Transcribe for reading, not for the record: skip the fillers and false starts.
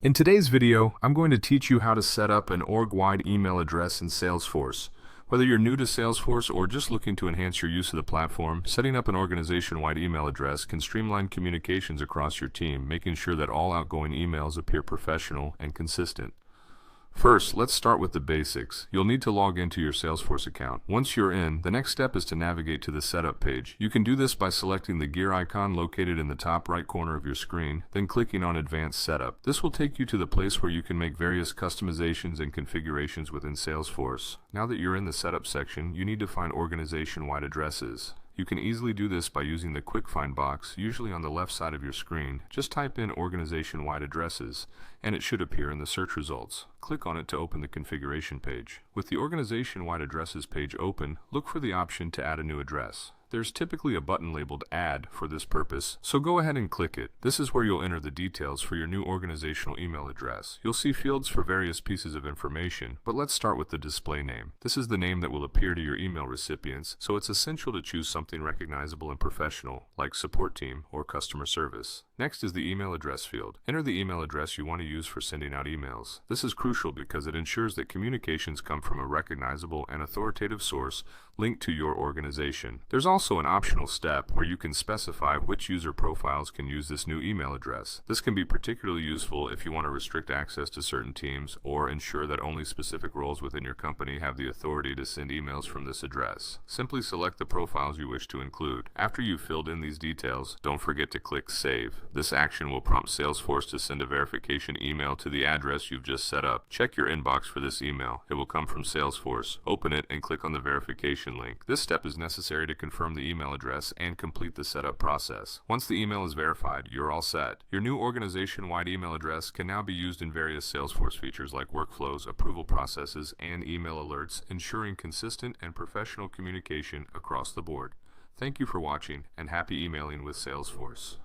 In today's video, I'm going to teach you how to set up an org-wide email address in Salesforce. Whether you're new to Salesforce or just looking to enhance your use of the platform, setting up an organization-wide email address can streamline communications across your team, making sure that all outgoing emails appear professional and consistent. First, let's start with the basics. You'll need to log into your Salesforce account. Once you're in, the next step is to navigate to the setup page. You can do this by selecting the gear icon located in the top right corner of your screen, then clicking on Advanced Setup. This will take you to the place where you can make various customizations and configurations within Salesforce. Now that you're in the setup section, you need to find organization-wide addresses. You can easily do this by using the Quick Find box, usually on the left side of your screen. Just type in organization-wide addresses, and it should appear in the search results. Click on it to open the configuration page. With the organization-wide addresses page open, look for the option to add a new address. There's typically a button labeled Add for this purpose, so go ahead and click it. This is where you'll enter the details for your new organizational email address. You'll see fields for various pieces of information, but let's start with the display name. This is the name that will appear to your email recipients, so it's essential to choose something recognizable and professional, like support team or customer service. Next is the email address field. Enter the email address you want to use for sending out emails. This is crucial because it ensures that communications come from a recognizable and authoritative source linked to your organization. There's also an optional step where you can specify which user profiles can use this new email address. This can be particularly useful if you want to restrict access to certain teams or ensure that only specific roles within your company have the authority to send emails from this address. Simply select the profiles you wish to include. After you've filled in these details, don't forget to click Save. This action will prompt Salesforce to send a verification email to the address you've just set up. Check your inbox for this email. It will come from Salesforce. Open it and click on the verification link. This step is necessary to confirm the email address and complete the setup process. Once the email is verified, you're all set. Your new organization-wide email address can now be used in various Salesforce features like workflows, approval processes, and email alerts, ensuring consistent and professional communication across the board. Thank you for watching, and happy emailing with Salesforce.